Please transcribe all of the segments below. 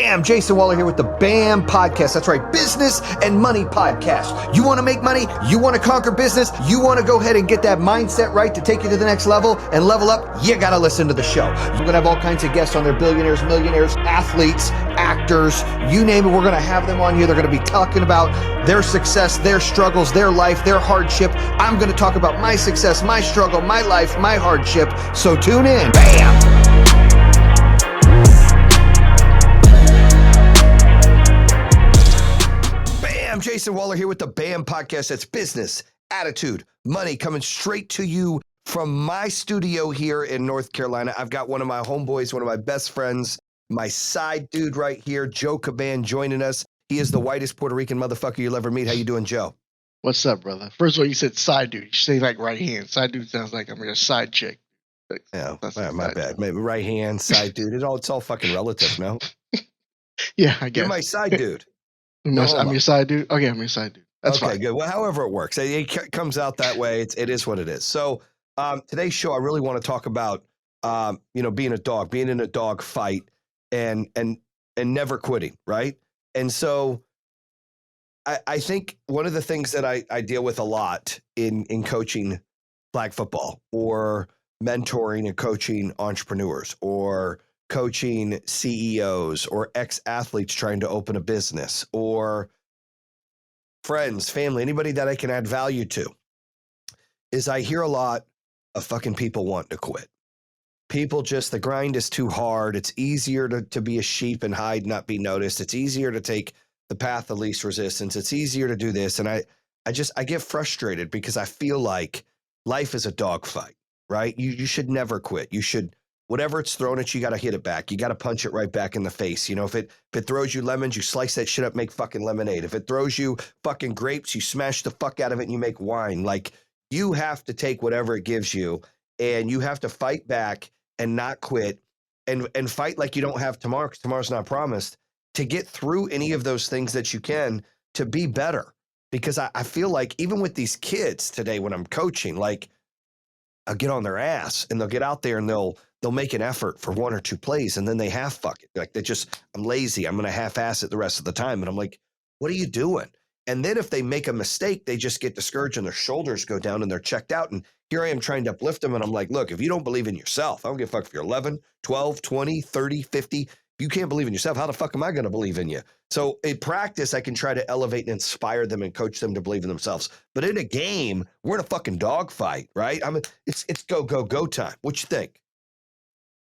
Bam! Jayson Waller here with the BAM Podcast. That's right, Business and Money Podcast. You want to make money? You want to conquer business? You want to go ahead and get that mindset right to take you to the next level and level up? You got to listen to the show. We're going to have all kinds of guests on there, billionaires, millionaires, athletes, actors, you name it. We're going to have them on here. They're going to be talking about their success, their struggles, their life, their hardship. I'm going to talk about my success, my struggle, my life, my hardship. So tune in. Bam! I'm Jayson Waller here with the BAM Podcast. That's business, attitude, money coming straight to you from my studio here in North Carolina. I've got one of my homeboys, one of my best friends, my side dude right here, Joe Caban, joining us. He is the whitest Puerto Rican motherfucker you'll ever meet. How you doing, Joe? What's up, brother? First of all, you said side dude. You say like right hand. Side dude sounds like I'm your side chick. Yeah, my bad. Maybe right hand, side dude. It's all fucking relative, no? Yeah, I guess. You're my side dude. I'm your side dude? Okay, I'm your side dude. That's okay, fine. Good. Well, however it works. It comes out that way. It is what it is. So today's show, I really want to talk about, being a dog, being in a dog fight and never quitting, right? And so I think one of the things that I deal with a lot in coaching flag football or mentoring and coaching entrepreneurs or coaching CEOs or ex-athletes trying to open a business or friends, family, anybody that I can add value to, is I hear a lot of fucking people wanting to quit. People just, the grind is too hard. It's easier to be a sheep and hide, not be noticed. It's easier to take the path of least resistance. It's easier to do this. And I get frustrated because I feel like life is a dogfight, right? You should never quit. You should, whatever it's thrown at you, you got to hit it back. You got to punch it right back in the face. You know, if it throws you lemons, you slice that shit up, make fucking lemonade. If it throws you fucking grapes, you smash the fuck out of it and you make wine. Like, you have to take whatever it gives you and you have to fight back and not quit and fight like you don't have tomorrow because tomorrow's not promised to get through any of those things that you can to be better. Because I feel like even with these kids today, when I'm coaching, like, I'll get on their ass and they'll get out there and they'll make an effort for one or two plays and then they half fuck it. Like, I'm lazy. I'm going to half-ass it the rest of the time. And I'm like, what are you doing? And then if they make a mistake, they just get discouraged and their shoulders go down and they're checked out. And here I am trying to uplift them. And I'm like, look, if you don't believe in yourself, I don't give a fuck if you're 11, 12, 20, 30, 50. You can't believe in yourself. How the fuck am I going to believe in you? So in practice, I can try to elevate and inspire them and coach them to believe in themselves. But in a game, we're in a fucking dogfight, right? I mean, it's go time. What you think?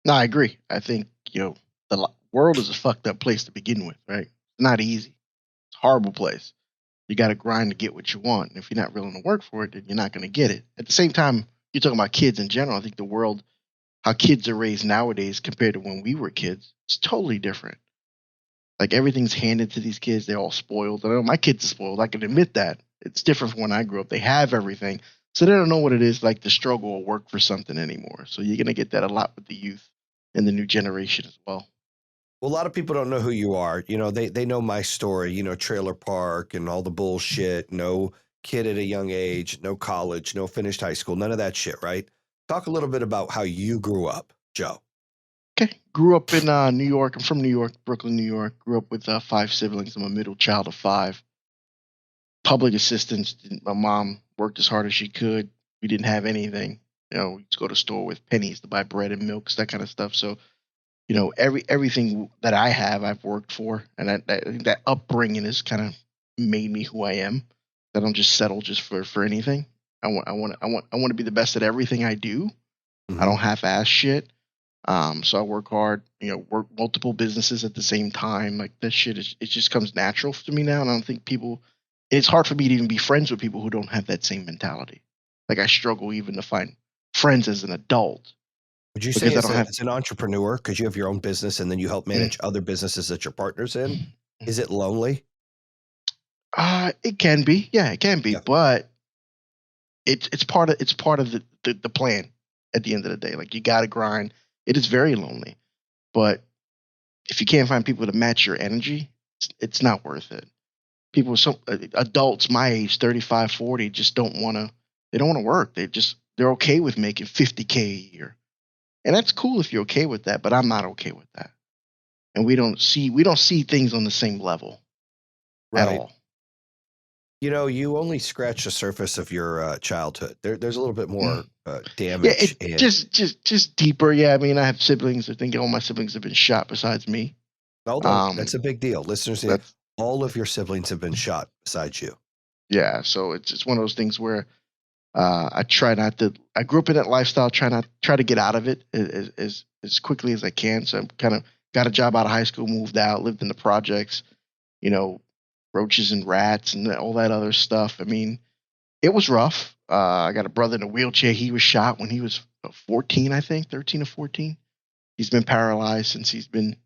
No, I agree. I think, the world is a fucked up place to begin with, right? It's not easy. It's a horrible place. You got to grind to get what you want. And if you're not willing to work for it, then you're not going to get it. At the same time, you're talking about kids in general. I think the world, how kids are raised nowadays compared to when we were kids, it's totally different. Like, everything's handed to these kids. They're all spoiled. I know my kids are spoiled. I can admit that. It's different from when I grew up. They have everything. So they don't know what it is like to struggle or work for something anymore. So you're going to get that a lot with the youth and the new generation as well. Well, a lot of people don't know who you are. You know, they know my story, trailer park and all the bullshit, no kid at a young age, no college, no finished high school, none of that shit, right? Talk a little bit about how you grew up, Joe. Okay. Grew up in New York. I'm from New York, Brooklyn, New York. Grew up with 5 siblings. I'm a middle child of 5. Public assistance. My mom worked as hard as she could. We didn't have anything. We used to go to the store with pennies to buy bread and milks, that kind of stuff. So, everything that I have, I've worked for. And that upbringing has kind of made me who I am. I don't just settle just for anything. I want to be the best at everything I do. Mm-hmm. I don't half-ass shit. So I work hard, work multiple businesses at the same time. Like, that shit it just comes natural to me now. And I don't think it's hard for me to even be friends with people who don't have that same mentality. Like, I struggle even to find friends as an adult. Would you say as an entrepreneur, because you have your own business and then you help manage other businesses that you're partners in, is it lonely? It can be. Yeah, it can be. Yeah. But it's part of the plan at the end of the day. Like, you got to grind. It is very lonely. But if you can't find people to match your energy, it's not worth it. Adults my age, 35, 40, just don't want to work. They're okay with making $50K a year. And that's cool if you're okay with that, but I'm not okay with that. and we don't see things on the same level at Right. all. You know, you only scratch the surface of your childhood. There's a little bit more Yeah, damage, it and just deeper. Yeah, I mean, I have siblings. I think all my siblings have been shot besides me. hold on, that's Um, a big deal, listeners. that's All of your siblings have been shot besides you. yeah. So it's one of those things where I try not to. I grew up in that lifestyle. Try to get out of it as quickly as I can. So I'm kind of got a job out of high school, moved out, lived in the projects. You know, roaches and rats and all that other stuff. I mean, it was rough. I got a brother in a wheelchair. He was shot when he was 14, I think, 13 or 14. He's been paralyzed since he's been,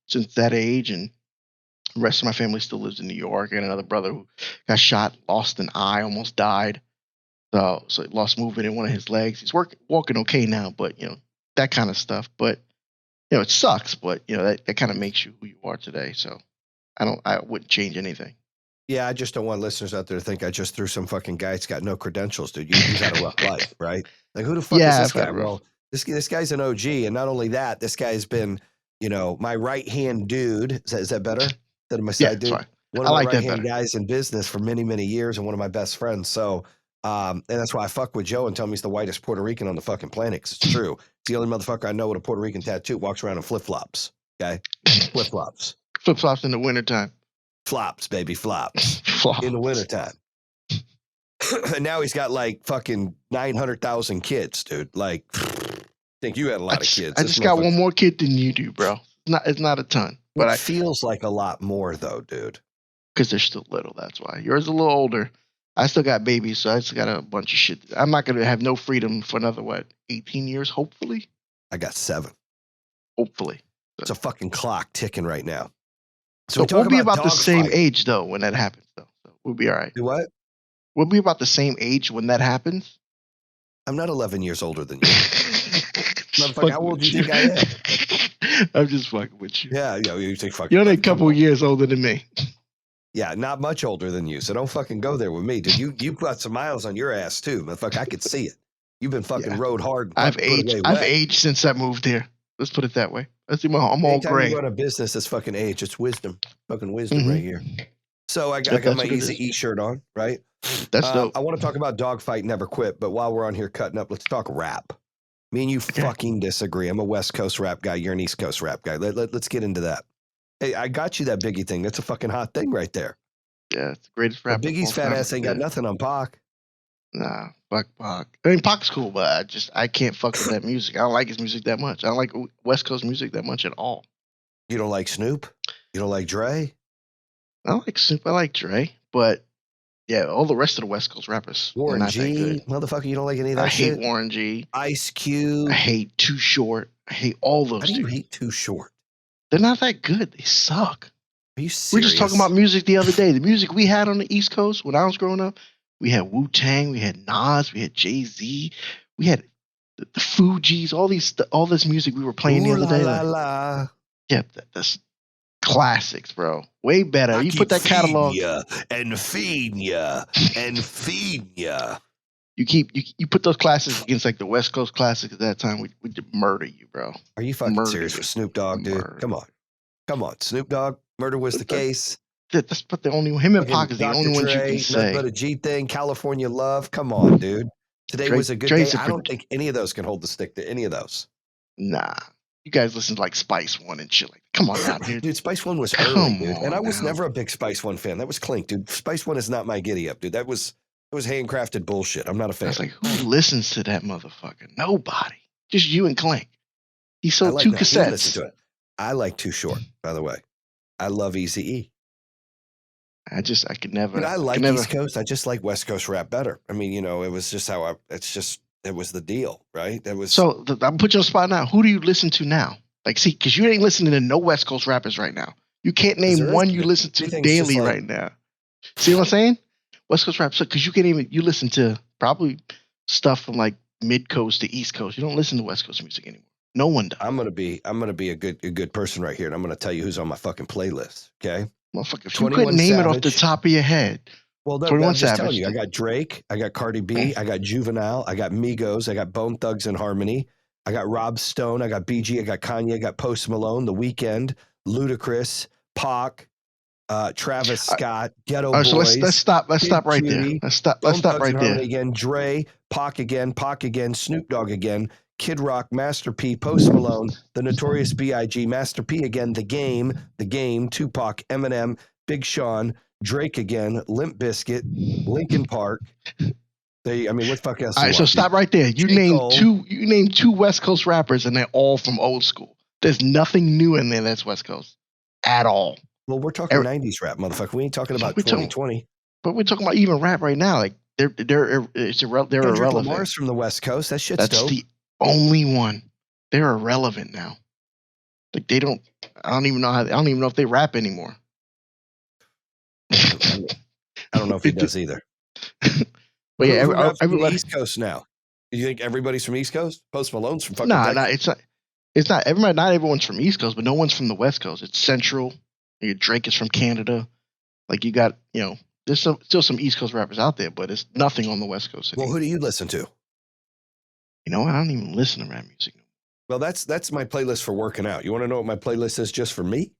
since that age. And the rest of my family still lives in New York. I got another brother who got shot, lost an eye, almost died. So he lost movement in one of his legs. He's walking okay now, but that kind of stuff. But it sucks. But that kind of makes you who you are today. So I wouldn't change anything. Yeah, I just don't want listeners out there to think I just threw some fucking guy that's got no credentials, dude. You've had a rough life, right? Like, who the fuck is Yeah, this I've had guy? a rough. Well, this guy's an OG, and not only that, this guy's been, my right hand dude. Is that better than my Yeah, side it's dude? fine. One I of my like that right hand better. guys in business for many, many years, and one of my best friends. So, and that's why I fuck with Joe and tell him he's the whitest Puerto Rican on the fucking planet. 'Cause it's true. It's the only motherfucker I know with a Puerto Rican tattoo walks around in flip flops. Okay, flip flops, Flip flops in the wintertime. flops, baby, flops in the wintertime. And now he's got like fucking 900,000 kids, dude. Like, think you had a lot of kids. I This just got one motherfucker. more kid than you do, bro. It's not a ton, It but feels like a lot more, though, dude. because they're still little. That's why yours is a little older. I still got babies, so I still got a bunch of shit. I'm not gonna have no freedom for another 18 years, hopefully. I got 7. Hopefully. It's a fucking clock ticking right now. So So we we'll talk be about about the same dogfight. age though when that happens, though. So we'll be all right. Do what? We'll be about the same age when that happens. I'm not 11 years older than you. Motherfucker, Fucking how old do with you think I am? I'm just fucking with you. Yeah, you think fucking. You're only a come couple on. years older than me. Yeah, not much older than you. So don't fucking go there with me, dude. You got some miles on your ass too, motherfucker. I could see it. You've been fucking Yeah. rode hard. I've Put aged. away I've wet. aged since I moved here. Let's put it that way. I'm all Anytime gray. you run a business, it's fucking age. It's wisdom. Fucking wisdom right here. So I got That's my what it Easy is. E shirt on, right? That's dope. I want to talk about Dogfight Never Quit, but while we're on here cutting up, let's talk rap. Me and you fucking disagree. I'm a West Coast rap guy. You're an East Coast rap guy. Let's get into that. Hey, I got you that Biggie thing. That's a fucking hot thing right there. Yeah, it's the greatest But rap. Biggie's fat ass ain't got nothing on Pac. Nah, fuck Pac. I mean, Pac's cool, but I can't fuck with that music. I don't like his music that much. I don't like West Coast music that much at all. You don't like Snoop? You don't like Dre? I like Snoop. I like Dre, but yeah, all the rest of the West Coast rappers are Warren not that G? good. Motherfucker, you don't like any of that I shit? hate Warren G. Ice Cube? I hate Too Short. I hate all those How do you dudes. hate Too Short? They're not that good. They suck. Are you We serious? were just talking about music the other day. The music we had on the East Coast when I was growing up, we had Wu-Tang, we had Nas, we had Jay-Z, we had the Fugees, all this music we were playing the other day. La, la. Yeah, that's classics, bro. Way better. I You keep put that catalog. ya and feeding ya and feeding ya. You put those classics against like the West Coast classics at that time, we'd murder you, bro. Are you fucking Murder serious you. with Snoop Dogg, dude? Murder. Come on, Snoop Dogg. Murder was the case. That's but the only him and Fucking Pac is the Dr. only ones you Dre, can say. Nothing But a G Thing, California Love. Come on, dude. Today was a good Dre's day. I don't think any of those can hold the stick to any of those. Nah. You guys listen to like Spice One and shit like that. Come on now, dude. Dude, Spice One was Come early, dude. And I on was now. never a big Spice One fan. That was Clink, dude. Spice One is not my giddy up, dude. It was handcrafted bullshit. I'm not a fan. I was like, who listens to that motherfucker? Nobody. Just you and Clink. He I sold like 2 that. You listen cassettes. to it. I like Too Short, by the way. I love Easy E. I could never. But I like never, East Coast. I just like West Coast rap better. I mean, it was just it was the deal, right? That was So I'm put you on the spot now. Who do you listen to now? Like, see, because you ain't listening to no West Coast rappers right now. You can't name one you listen to daily right now. See what I'm saying? West Coast rap, because you listen to probably stuff from like mid coast to East Coast. You don't listen to West Coast music anymore. No one does. I'm gonna be a good person right here, and I'm gonna tell you who's on my fucking playlist. Okay, motherfucker, if you couldn't name it off the top of your head. Well, no, 21 I'm just Savage. telling you. I got Drake, I got Cardi B, I got Juvenile, I got Migos, I got Bone Thugs and Harmony, I got Rob Stone, I got BG, I got Kanye, I got Post Malone, The Weeknd, Ludacris, Pac, Travis Scott, Ghetto All right, so Boys. let's stop Kid right there. Cudi, Let's stop Bone Thugs right and there. Harmony again, Dre, Pac again, Snoop Dogg again, Kid Rock, Master P, Post Malone, The Notorious B.I.G., Master P again, The Game, Tupac, Eminem, Big Sean, Drake again, Limp Bizkit, Linkin Park. What the fuck else All you right, so want? stop right there. You J. named Cole. two West Coast rappers, and they're all from old school. There's nothing new in there that's West Coast at all. Well, we're talking 90s rap, motherfucker. We ain't talking about 2020. But we're talking about even rap right now. Like they're Kendrick irrelevant. Lamar's from the West Coast. That shit's That's dope. the only one. They're irrelevant now. Like they don't. I don't even know if they rap anymore. I don't know if he does either. But yeah, who raps from the everybody. East Coast now. You think everybody's from East Coast? Post Malone's from fucking Nah, Texas. it's not. Everybody, not everyone's from East Coast, but no one's from the West Coast. It's Central. Your Drake is from Canada. Like you got, there's still some East Coast rappers out there, but it's nothing on the West Coast anymore. Well, who do you listen to? You know what? I don't even listen to rap music. Well, that's my playlist for working out. You want to know what my playlist is just for me?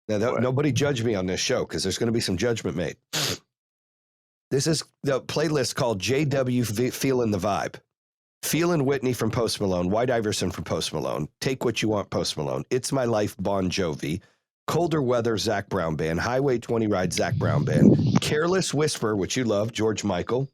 Now, nobody judge me on this show because there's going to be some judgment made. This is the playlist called JW Feelin' the Vibe. Feelin' Whitney from Post Malone, White Iverson from Post Malone, Take What You Want Post Malone, It's My Life Bon Jovi, Colder Weather Zach Brown Band, Highway 20 Ride Zach Brown Band, Careless Whisper, which you love, George Michael,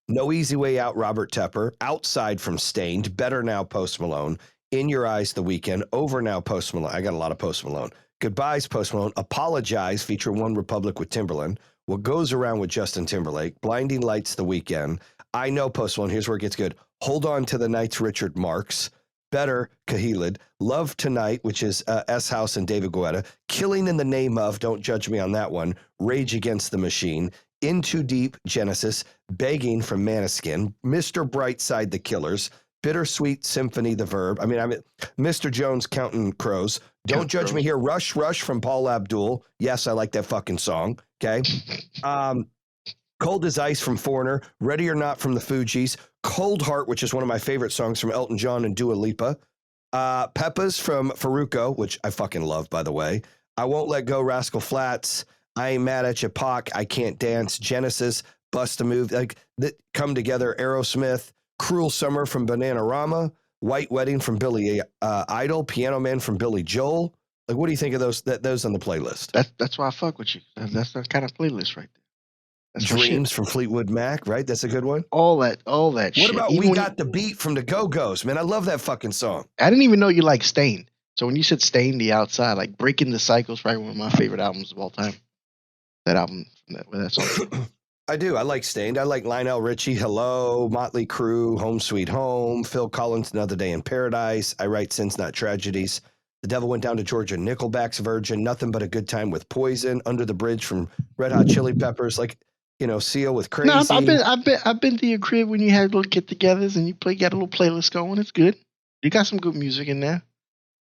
No Easy Way Out, Robert Tepper, Outside from Stained, Better Now Post Malone, In Your Eyes The Weeknd, Over Now Post Malone. I got a lot of Post Malone. Goodbyes Post Malone, Apologize featuring One Republic with Timberland, What Goes Around with Justin Timberlake, Blinding Lights The Weeknd, I Know Post Malone, here's where it gets good, Hold On to the Nights Richard Marx, Better Kahilid, Love Tonight, which is S House and David Guetta, Killing in the Name of, don't judge me on that one, Rage Against the Machine, In Too Deep, Genesis, Begging from Maneskin, Mr. Brightside, The Killers, Bittersweet Symphony, The Verb. Mr. Jones, Counting Crows. Don't judge me here. Rush from Paul Abdul. Yes, I like that fucking song. Okay. Cold as Ice from Foreigner. Ready or Not from the Fugees. Cold Heart, which is one of my favorite songs from Elton John and Dua Lipa. Peppas from Faruko, which I fucking love, by the way. I Won't Let Go, Rascal Flatts. I Ain't Mad at You, Pac. I Can't Dance. Genesis. Bust a Move. Like that come together. Aerosmith. Cruel Summer from Bananarama, White Wedding from Billy Idol, Piano Man from Billy Joel. Like, what do you think of those on the playlist? That's why I fuck with you. That's the kind of playlist right there. That's Dreams from Fleetwood Mac, right? That's a good one. All that What shit. about We Got the Beat from the Go-Go's? Man, I love that fucking song. I didn't even know you like Stain. So when you said Stain, The Outside, like Breaking the Cycle's probably one of my favorite albums of all time. That album, that song. I do. I like Stained. I like Lionel Richie, Hello, Motley Crue, Home Sweet Home, Phil Collins, Another Day in Paradise. I Write Sins, Not Tragedies. The Devil Went Down to Georgia, Nickelback's Virgin, Nothing But a Good Time with Poison, Under the Bridge from Red Hot Chili Peppers, like, Seal with Crazy. No, I've been to your crib when you had little get-togethers and you got a little playlist going. It's good. You got some good music in there.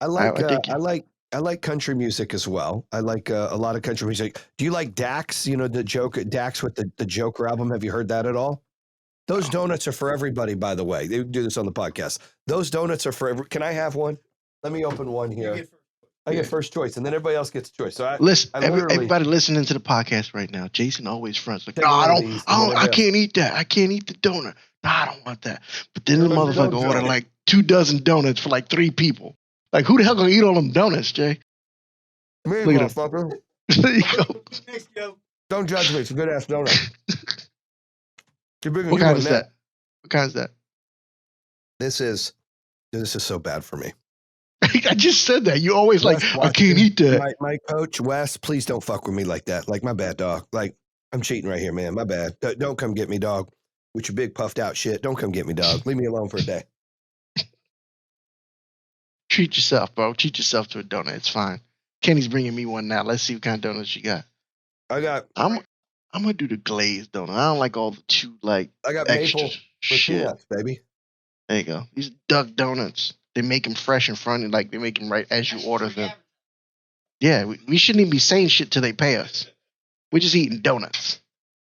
I like country music as well. I like a lot of country music. Do you like Dax? Dax with the Joker album. Have you heard that at all? Those donuts are for everybody, by the way. They do this on the podcast. Those donuts are for Can I have one? Let me open one here. I get first choice, and then everybody else gets a choice. So everybody listening to the podcast right now, Jayson always fronts like, no, I can't eat that. I can't eat the donut. No, I don't want that. But then the motherfucker ordered like 24 donuts for like 3 people. Like, who the hell gonna eat all them donuts, Jay? Me, motherfucker. There you go. Thanks, Joe. Don't judge me. It's a good ass donut. What kind is that? What kind is that? This is so bad for me. I just said that. You always like, I can't eat that. My coach, Wes, please don't fuck with me like that. Like, my bad, dog. Like, I'm cheating right here, man. My bad. Don't come get me, dog. With your big puffed out shit. Don't come get me, dog. Leave me alone for a day. Treat yourself, bro. Treat yourself to a donut. It's fine. Kenny's bringing me one now. Let's see what kind of donuts you got. I'm gonna do the glazed donut. I don't like all the I got extra maple shit. Peanuts, baby. There you go. These duck donuts. They make them fresh in front, and like they make them right as you order them. Yeah, we shouldn't even be saying shit till they pay us. We're just eating donuts.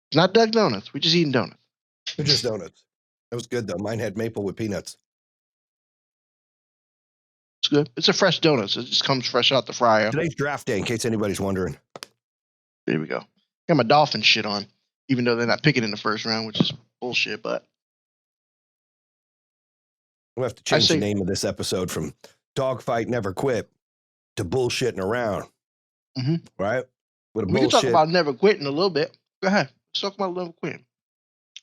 It's not duck donuts. We're just eating donuts. They're just donuts. That was good though. Mine had maple with peanuts. good. It's a fresh donut, so it just comes fresh out the fryer. Today's draft day, in case anybody's wondering. There we go. Got my Dolphin shit on, even though they're not picking in the first round, which is bullshit. But We'll have to change the name of this episode from Dogfight Never Quit to Bullshitting Around. Right? With we can talk about never quitting a little bit. Go ahead. Let's talk about never quitting.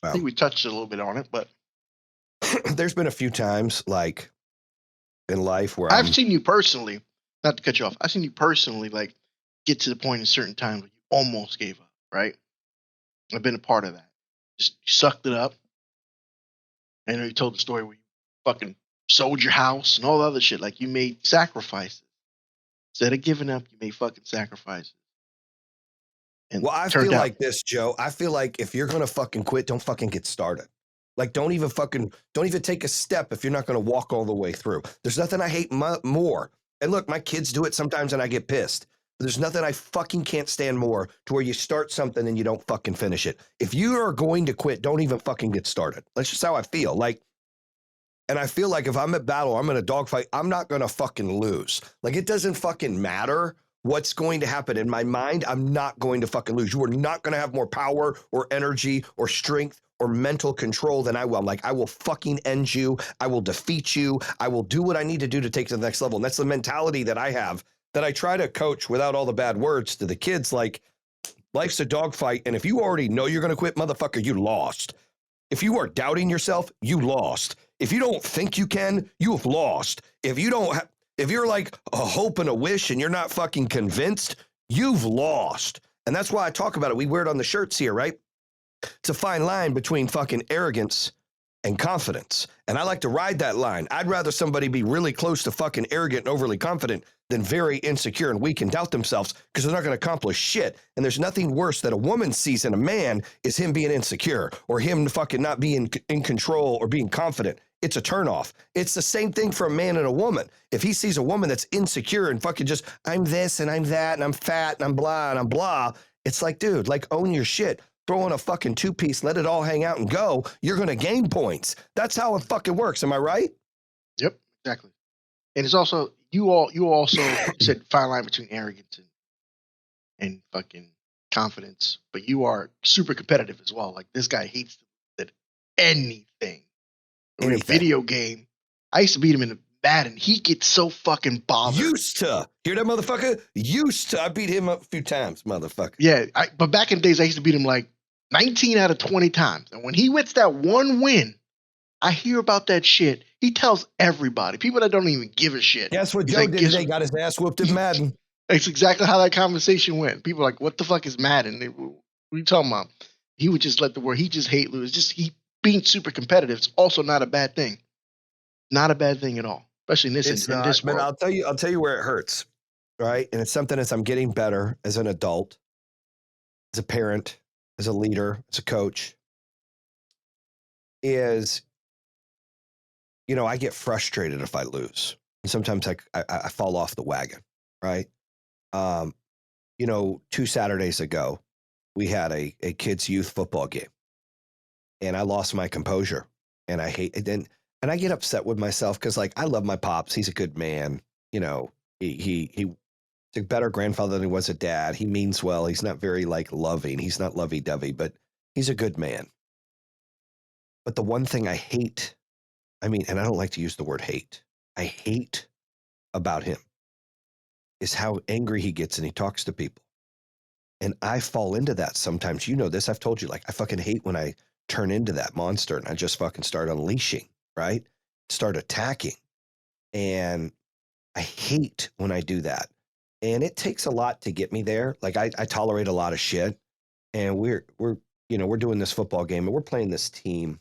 I think we touched a little bit on it, but there's been a few times, like in life, where I've seen you personally, not to cut you off, I've seen you personally, like, get to the point in certain times where you almost gave up, right? I've been a part of that. Just you sucked it up. I know you told the story where you fucking sold your house and all the other shit. Like, you made sacrifices. Instead of giving up, you made fucking sacrifices. And well, I feel like this, Joe. I feel like if you're going to fucking quit, don't fucking get started. Like, don't even take a step if you're not going to walk all the way through. There's nothing I hate more. And look, my kids do it sometimes and I get pissed. But there's nothing I fucking can't stand more to where you start something and you don't fucking finish it. If you are going to quit, don't even fucking get started. That's just how I feel. Like, and I feel like if I'm at battle, I'm in a dogfight, I'm not going to fucking lose. Like, it doesn't fucking matter what's going to happen. In my mind, I'm not going to fucking lose. You are not going to have more power or energy or strength or mental control than I will. I'm like, I will fucking end you. I will defeat you. I will do what I need to do to take to the next level. And that's the mentality that I have, that I try to coach without all the bad words to the kids. Like, life's a dogfight. And if you already know you're going to quit, motherfucker, you lost. If you are doubting yourself, you lost. If you don't think you can, you have lost. If you're like a hope and a wish and you're not fucking convinced, you've lost. And that's why I talk about it. We wear it on the shirts here, right? It's a fine line between fucking arrogance and confidence. And I like to ride that line. I'd rather somebody be really close to fucking arrogant and overly confident than very insecure and weak and doubt themselves, because they're not going to accomplish shit. And there's nothing worse that a woman sees in a man is him being insecure or him fucking not being in control or being confident. It's a turnoff. It's the same thing for a man and a woman. If he sees a woman that's insecure and fucking just, I'm this and I'm that and I'm fat and I'm blah, it's like, dude, like, own your shit. Throw in a fucking two-piece, let it all hang out and go. You're going to gain points. That's how it fucking works. Am I right? Yep, exactly. And it's also, you also said fine line between arrogance and fucking confidence, but you are super competitive as well. Like, this guy hates anything. In a video game, I used to beat him in Madden. He gets so fucking bothered. Used to. Hear that, motherfucker? Used to. I beat him up a few times, motherfucker. Yeah, but back in the days, I used to beat him like 19 out of 20 times. And when he gets that one win, I hear about that shit. He tells everybody, people that don't even give a shit. Guess what Joe did today? Got his ass whooped in Madden. That's exactly how that conversation went. People are like, what the fuck is Madden? What are you talking about? He would just let the word, he just hate lose. He being super competitive is also not a bad thing. Not a bad thing at all, especially in this world. But I'll tell you where it hurts, right? And it's something as I'm getting better as an adult, as a parent, as a leader, as a coach, is, I get frustrated if I lose. And sometimes I fall off the wagon, right? 2 Saturdays ago, we had a kids' youth football game. And I lost my composure, and I hate it. And I get upset with myself because, like, I love my pops. He's a good man. He's a better grandfather than he was a dad. He means well. He's not very, like, loving. He's not lovey-dovey, but he's a good man. But the one thing I hate, and I don't like to use the word hate, I hate about him is how angry he gets and he talks to people. And I fall into that sometimes. You know this. I've told you, like, I fucking hate when I turn into that monster and I just fucking start unleashing, right? Start attacking. And I hate when I do that. And it takes a lot to get me there. Like, I tolerate a lot of shit. And we're doing this football game and we're playing this team,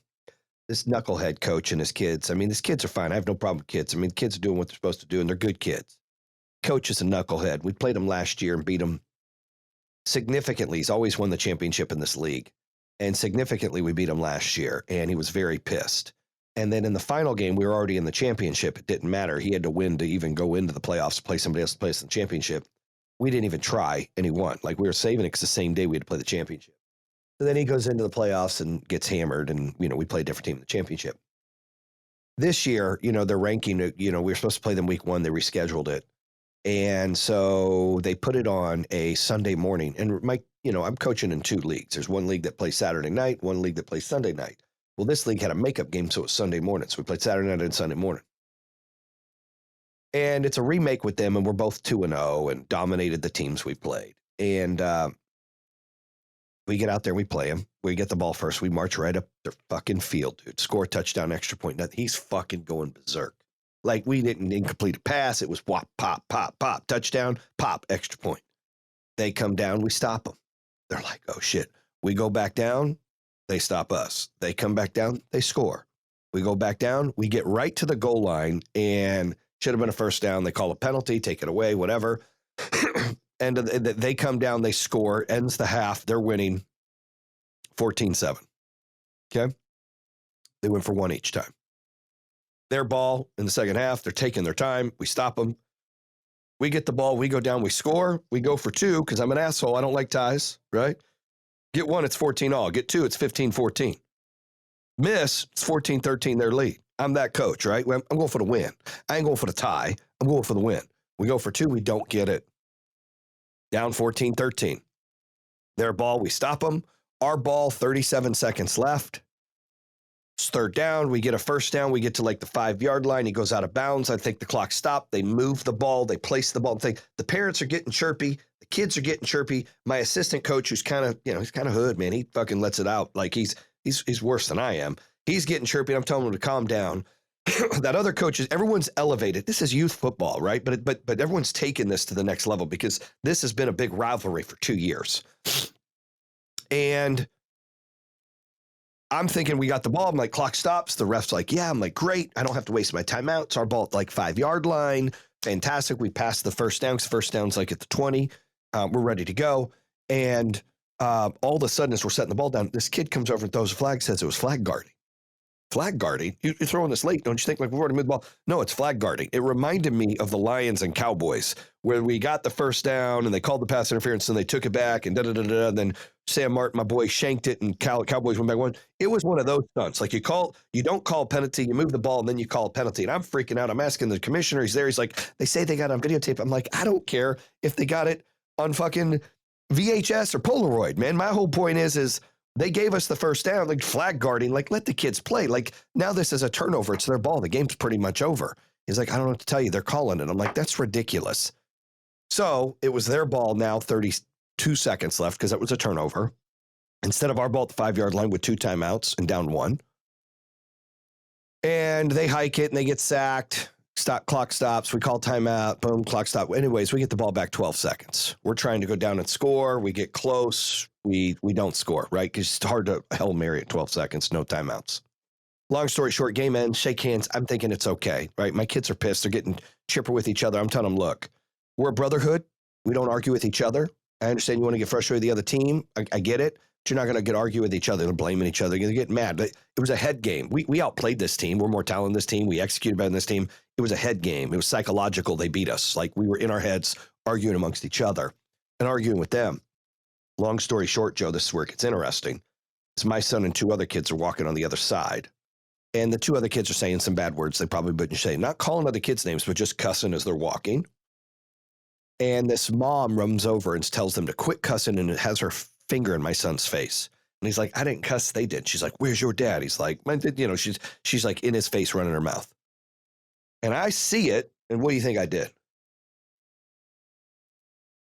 this knucklehead coach and his kids. His kids are fine. I have no problem with kids. Kids are doing what they're supposed to do and they're good kids. Coach is a knucklehead. We played him last year and beat him significantly. He's always won the championship in this league. And significantly, we beat him last year, and he was very pissed. And then in the final game, we were already in the championship. It didn't matter. He had to win to even go into the playoffs, play somebody else to play us in the championship. We didn't even try, and he won. Like, we were saving it because the same day we had to play the championship. So then he goes into the playoffs and gets hammered, and, we play a different team in the championship. this year, they're ranking it, we were supposed to play them week 1. They rescheduled it. And so they put it on a Sunday morning. And I'm coaching in 2 leagues. There's one league that plays Saturday night, one league that plays Sunday night. Well, this league had a makeup game, so it was Sunday morning. So we played Saturday night and Sunday morning. And it's a remake with them, and we're both 2-0 and dominated the teams we played. And we get out there, we play them. We get the ball first. We march right up their fucking field, dude. Score a touchdown, extra point. Nothing. He's fucking going berserk. Like, we didn't incomplete a pass. It was whop, pop, pop, pop, touchdown, pop, extra point. They come down, we stop them. They're like, oh, shit. We go back down, they stop us. They come back down, they score. We go back down, we get right to the goal line, and should have been a first down. They call a penalty, take it away, whatever. And they come down, they score, ends the half. They're winning 14-7. Okay? They win for 1 each time. Their ball in the second half, they're taking their time. We stop them. We get the ball, we go down, we score. We go for 2 because I'm an asshole. I don't like ties, right? Get 1, it's 14-all. Get 2, it's 15-14. Miss, it's 14-13, their lead. I'm that coach, right? I'm going for the win. I ain't going for the tie. I'm going for the win. We go for 2, we don't get it. Down 14-13. Their ball, we stop them. Our ball, 37 seconds left. It's third down. We get a first down. We get to like the 5-yard line. He goes out of bounds. I think the clock stopped. They move the ball. They place the ball. The parents are getting chirpy. The kids are getting chirpy. My assistant coach, who's kind of, he's kind of hood, man. He fucking lets it out. Like he's worse than I am. He's getting chirpy. I'm telling him to calm down. That other coach everyone's elevated. This is youth football, right? But everyone's taken this to the next level because this has been a big rivalry for 2 years. And I'm thinking we got the ball. I'm like, clock stops. The ref's like, yeah. I'm like, great. I don't have to waste my timeout. It's our ball at like 5-yard line. Fantastic. We passed the first down because first down's like at the 20. We're ready to go. And all of a sudden, as we're setting the ball down, this kid comes over and throws a flag, says it was flag guarding. Flag guarding? You're throwing this late. Don't you think like we've already moved the ball? No, it's flag guarding. It reminded me of the Lions and Cowboys where we got the first down and they called the pass interference and they took it back and da-da-da-da. And then Sam Martin, my boy, shanked it and Cowboys went back 1. It was one of those stunts. Like you don't call a penalty, you move the ball and then you call a penalty. And I'm freaking out. I'm asking the commissioner. He's there. He's like, they say they got it on videotape. I'm like, I don't care if they got it on fucking VHS or Polaroid, man. My whole point is they gave us the first down, like flag guarding, like let the kids play. Like now this is a turnover. It's their ball. The game's pretty much over. He's like, I don't know what to tell you. They're calling it. I'm like, that's ridiculous. So it was their ball now, 32 seconds left because that was a turnover. Instead of our ball at the 5-yard line with 2 timeouts and down 1. And they hike it and they get sacked. Clock stops. We call timeout. Boom, clock stop. Anyways, we get the ball back 12 seconds. We're trying to go down and score. We get close. We don't score, right? Because it's hard to Hail Mary at 12 seconds, no timeouts. Long story short, game ends, shake hands. I'm thinking it's okay, right? My kids are pissed. They're getting chipper with each other. I'm telling them, look, we're a brotherhood. We don't argue with each other. I understand you want to get frustrated with the other team. I get it. But you're not going to argue with each other and blaming each other. You're going to get mad. But it was a head game. We outplayed this team. We're more talented than this team. We executed better than this team. It was a head game. It was psychological. They beat us. Like we were in our heads arguing amongst each other and arguing with them. Long story short, Joe, this is where it gets interesting. It's my son and 2 other kids are walking on the other side. And the 2 other kids are saying some bad words they probably wouldn't say. Not calling other kids' names, but just cussing as they're walking. And this mom runs over and tells them to quit cussing and has her finger in my son's face. And he's like, I didn't cuss, they did. She's like, where's your dad? He's like, she's like in his face running her mouth. And I see it. And what do you think I did?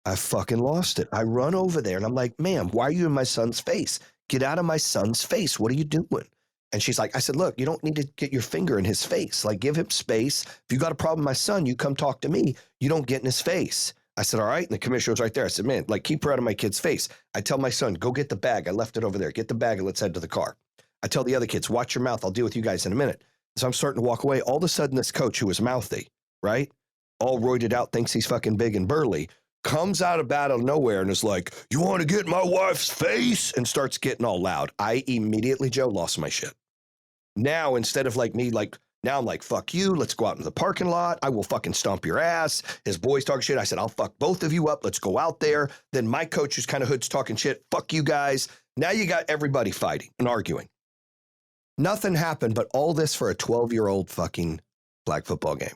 I fucking lost it. I run over there and I'm like, ma'am, why are you in my son's face? Get out of my son's face. What are you doing? And she's like, I said, look, you don't need to get your finger in his face. Like, give him space. If you got a problem with my son, you come talk to me. You don't get in his face. I said, all right. And the commissioner was right there. I said, man, like, keep her out of my kid's face. I tell my son, go get the bag. I left it over there. Get the bag and let's head to the car. I tell the other kids, watch your mouth. I'll deal with you guys in a minute. So I'm starting to walk away. All of a sudden, this coach who was mouthy, right? All roided out, thinks he's fucking big and burly, comes out of nowhere and is like, you want to get in my wife's face? And starts getting all loud. I immediately, Joe, lost my shit. Now, instead of like me, like, now I'm like, fuck you. Let's go out in the parking lot. I will fucking stomp your ass. His boys talking shit. I said, I'll fuck both of you up. Let's go out there. Then my coach, who's kind of hood's talking shit. Fuck you guys. Now you got everybody fighting and arguing. Nothing happened, but all this for a 12-year-old fucking flag football game.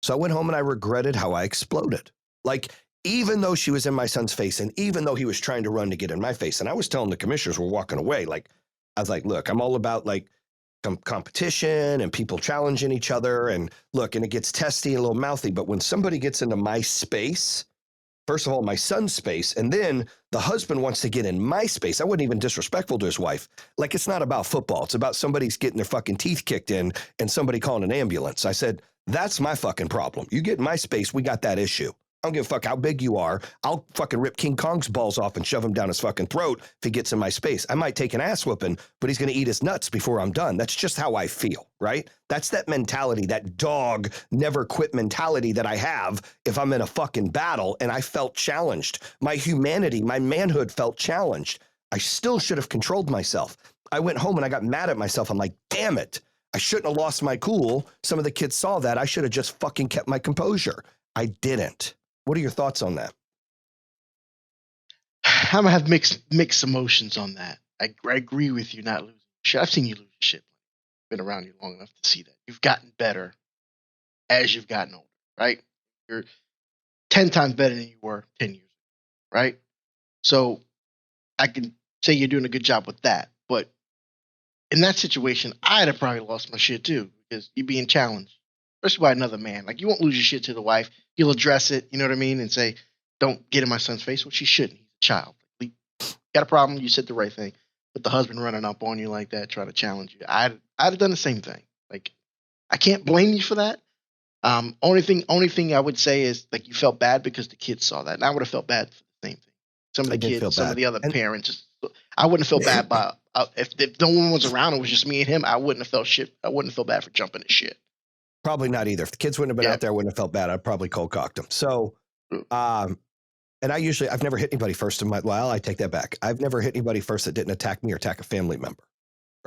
So I went home and I regretted how I exploded. Like, even though she was in my son's face and even though he was trying to run to get in my face, and I was telling the commissioners we're walking away, like, I was like, look, I'm all about like competition and people challenging each other. And look, and it gets testy and a little mouthy, but when somebody gets into my space, first of all, my son's space, and then the husband wants to get in my space. I wasn't even disrespectful to his wife. Like, it's not about football. It's about somebody's getting their fucking teeth kicked in and somebody calling an ambulance. I said, that's my fucking problem. You get in my space, we got that issue. I don't give a fuck how big you are. I'll fucking rip King Kong's balls off and shove him down his fucking throat if he gets in my space. I might take an ass whooping, but he's going to eat his nuts before I'm done. That's just how I feel, right? That's that mentality, that dog never quit mentality that I have if I'm in a fucking battle and I felt challenged. My humanity, my manhood felt challenged. I still should have controlled myself. I went home and I got mad at myself. I'm like, damn it. I shouldn't have lost my cool. Some of the kids saw that. I should have just fucking kept my composure. I didn't. What are your thoughts on that? I'm gonna have mixed emotions on that. I agree with you not losing shit. I've seen you lose shit. Been around you long enough to see that. You've gotten better as you've gotten older, right? You're 10 times better than you were 10 years ago, right? So I can say you're doing a good job with that. But in that situation, I'd have probably lost my shit too because you're being challenged, especially by another man. Like, you won't lose your shit to the wife. You'll address it, you know what I mean, and say, don't get in my son's face. Well, she shouldn't. He's a child. Got a problem, you said the right thing. But the husband running up on you like that, trying to challenge you, I'd have done the same thing. Like, I can't blame you for that. Only thing I would say is, like, you felt bad because the kids saw that, and I would have felt bad for the same thing. Some of the kids, some of the other parents, I wouldn't have felt bad by if no one was around. It was just me and him. I wouldn't have felt shit. I wouldn't have felt bad for jumping his shit. Probably not either. If the kids wouldn't have been out there, I wouldn't have felt bad. I'd probably cold cocked them. So, and I've never hit anybody first in my, well, I take that back. I've never hit anybody first that didn't attack me or attack a family member,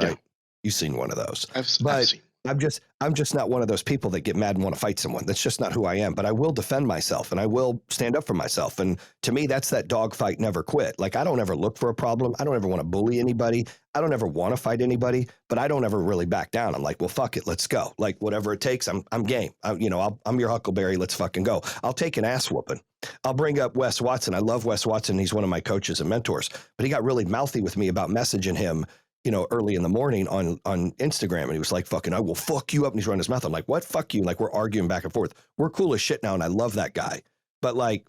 right? Yeah. You've seen one of those. I've seen. I'm just not one of those people that get mad and want to fight someone. That's just not who I am, but I will defend myself and I will stand up for myself. And to me, that's that dog fight, never quit. Like, I don't ever look for a problem. I don't ever want to bully anybody. I don't ever want to fight anybody, but I don't ever really back down. I'm like, well, fuck it. Let's go. Like, whatever it takes, I'm game. I'm your Huckleberry. Let's fucking go. I'll take an ass whooping. I'll bring up Wes Watson. I love Wes Watson. He's one of my coaches and mentors, but he got really mouthy with me about messaging him, early in the morning on Instagram. And he was like, fucking, I will fuck you up. And he's running his mouth. I'm like, what? Fuck you. Like, we're arguing back and forth. We're cool as shit now. And I love that guy. But like,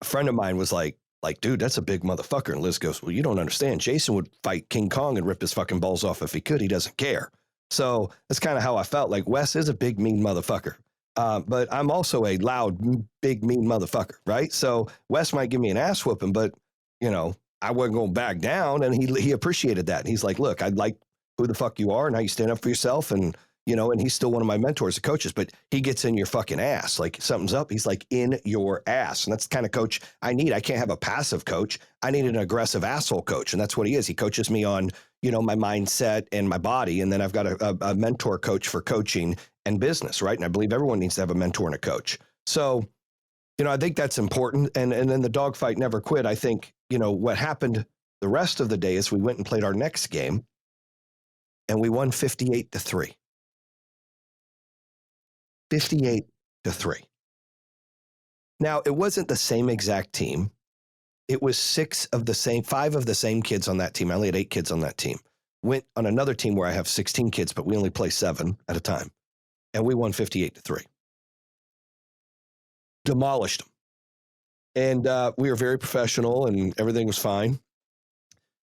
a friend of mine was like, dude, that's a big motherfucker. And Liz goes, well, you don't understand. Jayson would fight King Kong and rip his fucking balls off if he could. He doesn't care. So that's kind of how I felt. Like, Wes is a big, mean motherfucker. But I'm also a loud, big, mean motherfucker, right? So Wes might give me an ass whooping, but, I wasn't going to back down. And he appreciated that. And he's like, look, I like who the fuck you are and how you stand up for yourself. And, and he's still one of my mentors and coaches, but he gets in your fucking ass. Like, something's up. He's like, in your ass. And that's the kind of coach I need. I can't have a passive coach. I need an aggressive asshole coach. And that's what he is. He coaches me on, my mindset and my body. And then I've got a mentor coach for coaching and business, right? And I believe everyone needs to have a mentor and a coach. So, I think that's important. And then the dogfight never quit. I think, what happened the rest of the day is we went and played our next game and we won 58-3. 58-3. Now, it wasn't the same exact team. It was 5 of the same kids on that team. I only had 8 kids on that team. Went on another team where I have 16 kids, but we only play 7 at a time. And we won 58-3. Demolished them. And we were very professional and everything was fine.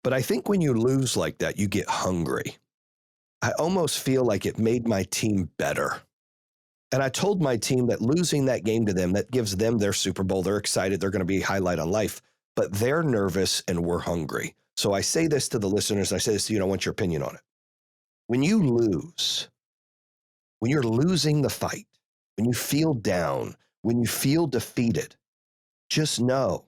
But I think when you lose like that, you get hungry. I almost feel like it made my team better. And I told my team that losing that game to them, that gives them their Super Bowl. They're excited. They're going to be a highlight on life. But they're nervous and we're hungry. So I say this to the listeners. I say this to you. I want your opinion on it. When you lose, when you're losing the fight, when you feel down, when you feel defeated, just know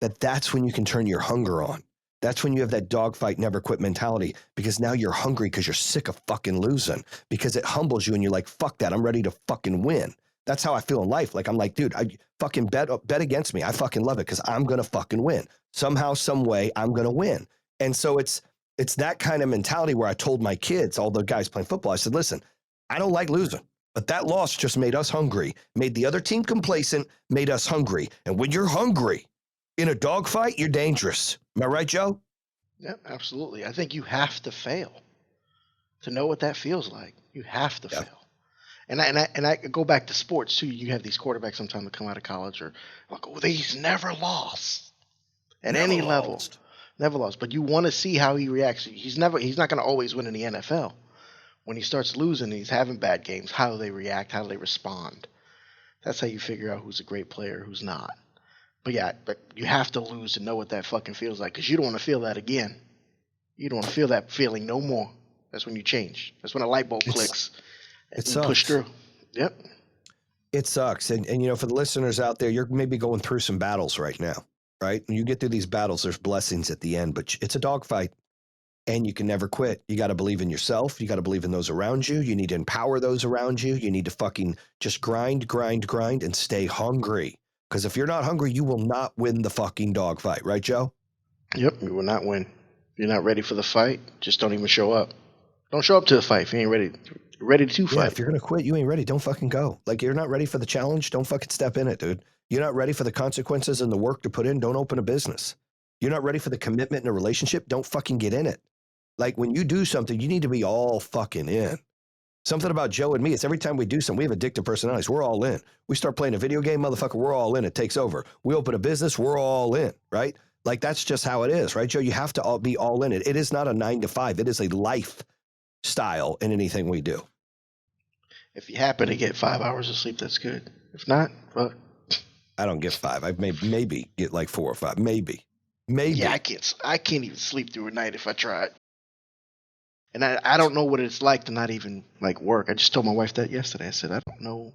that that's when you can turn your hunger on. That's when you have that dogfight, never quit mentality, because now you're hungry because you're sick of fucking losing, because it humbles you and you're like, fuck that. I'm ready to fucking win. That's how I feel in life. Like, I'm like, dude, I fucking bet against me. I fucking love it because I'm going to fucking win. Somehow, some way, I'm going to win. And so it's It's that kind of mentality where I told my kids, all the guys playing football, I said, listen, I don't like losing, but that loss just made us hungry, made the other team complacent, made us hungry. And when you're hungry in a dogfight, you're dangerous. Am I right, Joe? Yeah, absolutely. I think you have to fail to know what that feels like. You have to fail. And I go back to sports too. You have these quarterbacks sometimes that come out of college or like, oh, he's never lost at any level. Never lost. But you want to see how he reacts. He's not going to always win in the NFL. When he starts losing and he's having bad games, how do they react? How do they respond? That's how you figure out who's a great player, who's not. But yeah, but you have to lose to know what that fucking feels like, because you don't want to feel that again. You don't want to feel that feeling no more. That's when you change. That's when a light bulb clicks. It and you push through. Yep. It sucks. And you know, for the listeners out there, you're maybe going through some battles right now, right? When you get through these battles, there's blessings at the end, but it's a dogfight and you can never quit. You got to believe in yourself. You got to believe in those around you. You need to empower those around you. You need to fucking just grind and stay hungry. Because if you're not hungry, you will not win the fucking dogfight. Right, Joe? Yep. You will not win. If you're not ready for the fight, just don't even show up. Don't show up to the fight if you ain't ready to fight. If you're going to quit, you ain't ready. Don't fucking go. Like, you're not ready for the challenge. Don't fucking step in it, dude. You're not ready for the consequences and the work to put in. Don't open a business. You're not ready for the commitment in a relationship. Don't fucking get in it. Like, when you do something, you need to be all fucking in. Something about Joe and me is every time we do something, we have addictive personalities. We're all in. We start playing a video game, motherfucker, we're all in. It takes over. We open a business, we're all in, right? Like, that's just how it is, right, Joe? You have to be all in it. It is not a 9 to 5. It is a lifestyle in anything we do. If you happen to get 5 hours of sleep, that's good. If not, fuck. I don't get 5. I maybe get like 4 or 5. Maybe. Yeah, I can't even sleep through a night if I tried. And I don't know what it's like to not even like work. I just told my wife that yesterday. I said, I don't know.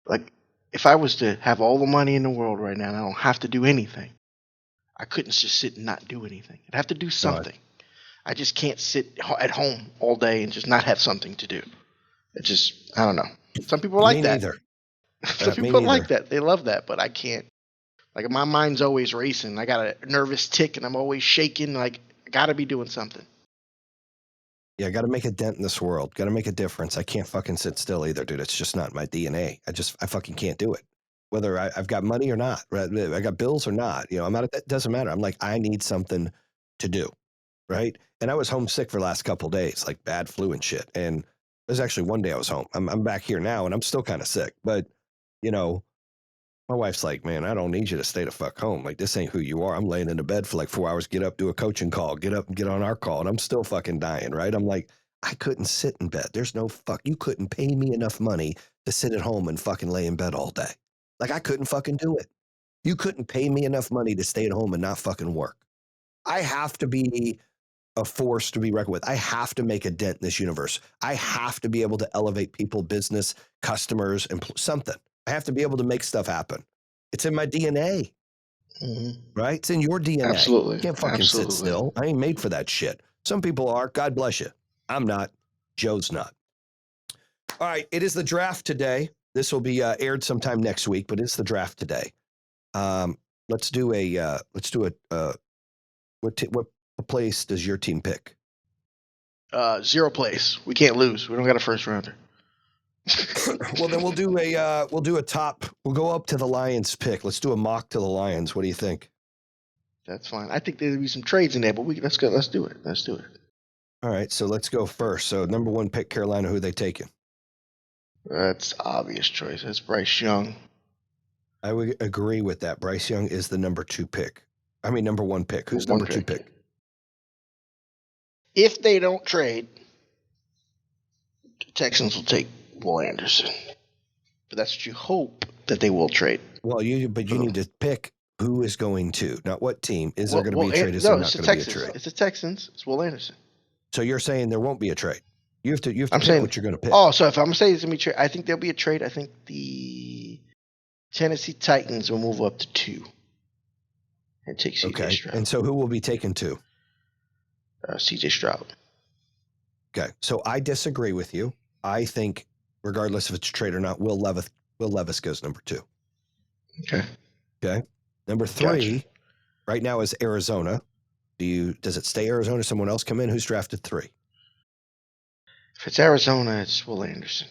Like, if I was to have all the money in the world right now and I don't have to do anything, I couldn't just sit and not do anything. I'd have to do something. I just can't sit at home all day and just not have something to do. It's just, I don't know. Some people like that. Neither. Some people like that. They love that, but I can't. Like, my mind's always racing. I got a nervous tick and I'm always shaking. Like, I got to be doing something. Yeah, I got to make a dent in this world. Got to make a difference. I can't fucking sit still either, dude. It's just not my DNA. I fucking can't do it. Whether I've got money or not, right? I got bills or not, you know, it doesn't matter. I'm like, I need something to do, right? And I was homesick for the last couple of days, like bad flu and shit. And there's actually one day I was home. I'm back here now and I'm still kind of sick, but you know, my wife's like, man, I don't need you to stay the fuck home. Like, this ain't who you are. I'm laying in the bed for like 4 hours, get up, do a coaching call, get up and get on our call. And I'm still fucking dying, right? I'm like, I couldn't sit in bed. There's no fuck. You couldn't pay me enough money to sit at home and fucking lay in bed all day. Like, I couldn't fucking do it. You couldn't pay me enough money to stay at home and not fucking work. I have to be a force to be reckoned with. I have to make a dent in this universe. I have to be able to elevate people, business, customers, and something. I have to be able to make stuff happen. It's in my DNA, right? It's in your DNA. Absolutely. You can't fucking sit still. I ain't made for that shit. Some people are. God bless you. I'm not. Joe's not. All right. It is the draft today. This will be aired sometime next week, but it's the draft today. Let's do what place does your team pick? 0 place. We can't lose. We don't got a first rounder. Well, then we'll do a top. We'll go up to the Lions pick. Let's do a mock to the Lions. What do you think? That's fine. I think there'll be some trades in there, but let's go. Let's do it. All right, so let's go first. So number 1 pick, Carolina. Who are they taking? That's obvious choice. That's Bryce Young. I would agree with that. Bryce Young is the number 2 pick. I mean, number 1 pick. Who's number 2 pick? If they don't trade, the Texans will take Will Anderson. But that's what you hope that they will trade. Well, you need to pick who is going to, not what team. Is there going to be a trade? Is there not going to be a trade? It's the Texans. It's Will Anderson. So you're saying there won't be a trade? You have to pick what you're going to pick. Oh, so if I'm going to say it's going to be a trade, I think there'll be a trade. I think the Tennessee Titans will move up to 2 and take C.J. Stroud. And so who will be taken 2? C.J. Stroud. Okay, so I disagree with you. I think, regardless if it's a trade or not, Will Levis goes number 2. Okay. Number 3 right now is Arizona. Does it stay Arizona? Someone else come in? Who's drafted 3? If it's Arizona, it's Will Anderson.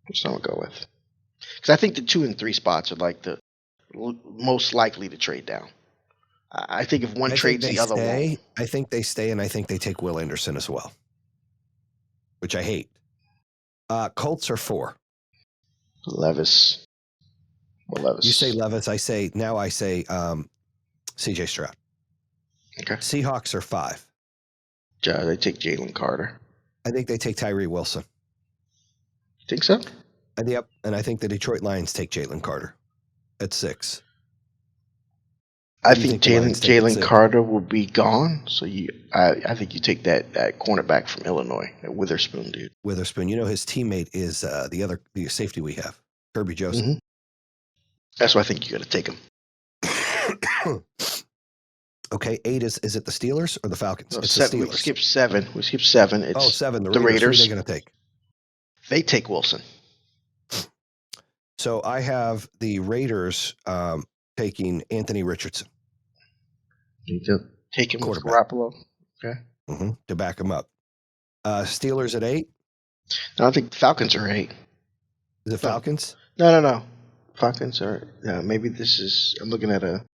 That's what I'm gonna go with. Because I think the 2 and 3 spots are like the most likely to trade down. I think if one trades, the other won't. I think they stay, and I think they take Will Anderson as well, which I hate. Colts are 4. Levis. Well, Levis. You say Levis. I say C.J. Stroud. Okay. Seahawks are 5. They take Jalen Carter. I think they take Tyree Wilson. Think so? Yep. And I think the Detroit Lions take Jalen Carter at 6. I think Jalen Carter will be gone. So I think you take that cornerback from Illinois, that Witherspoon dude. Witherspoon. You know, his teammate is the safety we have, Kirby Joseph. Mm-hmm. That's why I think you got to take him. Okay, 8 is it the Steelers or the Falcons? No, it's 7. the Steelers. We skip 7. It's 7. The Raiders. Who are they going to take? They take Wilson. So I have the Raiders taking Anthony Richardson. You take him with Garoppolo. Okay. Mm-hmm, to back him up. Steelers at 8? No, I think the Falcons are 8. Is it Falcons? No. Falcons are. Maybe this is. I'm looking at a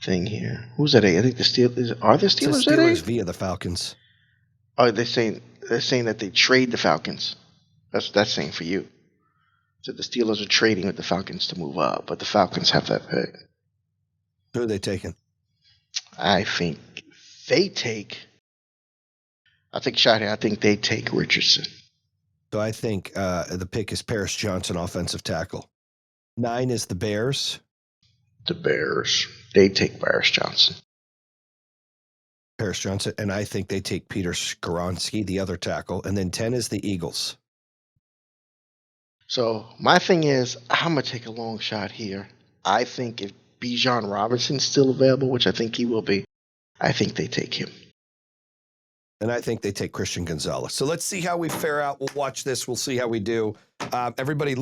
thing here. Who's at 8? I think the Steelers. Are the Steelers at 8? Steelers via the Falcons. Oh, they're saying that they trade the Falcons. That's saying for you. So the Steelers are trading with the Falcons to move up, but the Falcons have that pick. Who are they taking? I think they take. I think shot here. I think they take Richardson. So I think the pick is Paris Johnson, offensive tackle. 9 is the Bears. The Bears. They take Paris Johnson. Paris Johnson, and I think they take Peter Skoronski, the other tackle, and then 10 is the Eagles. So my thing is, I'm going to take a long shot here. I think if Bijan Robinson's still available, which I think he will be, I think they take him. And I think they take Christian Gonzalez. So let's see how we fare out. We'll watch this. We'll see how we do. Everybody,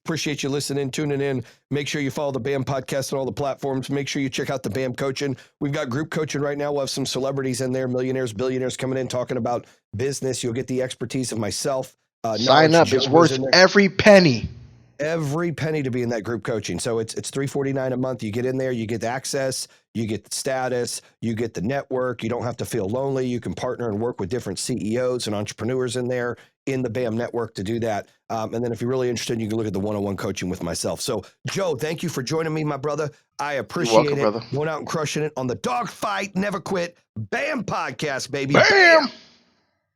appreciate you listening, tuning in. Make sure you follow the BAM podcast on all the platforms. Make sure you check out the BAM coaching. We've got group coaching right now. We'll have some celebrities in there, millionaires, billionaires coming in, talking about business. You'll get the expertise of myself. Sign up. It's worth every penny. Every penny to be in that group coaching. So it's $349 a month. You get in there, you get the access, you get the status, you get the network. You don't have to feel lonely. You can partner and work with different CEOs and entrepreneurs in there in the BAM network to do that. And then if you're really interested, you can look at the one-on-one coaching with myself. So Joe, thank you for joining me, my brother. I appreciate it. Brother. Going out and crushing it on the Dogfight Never Quit BAM podcast, baby. BAM!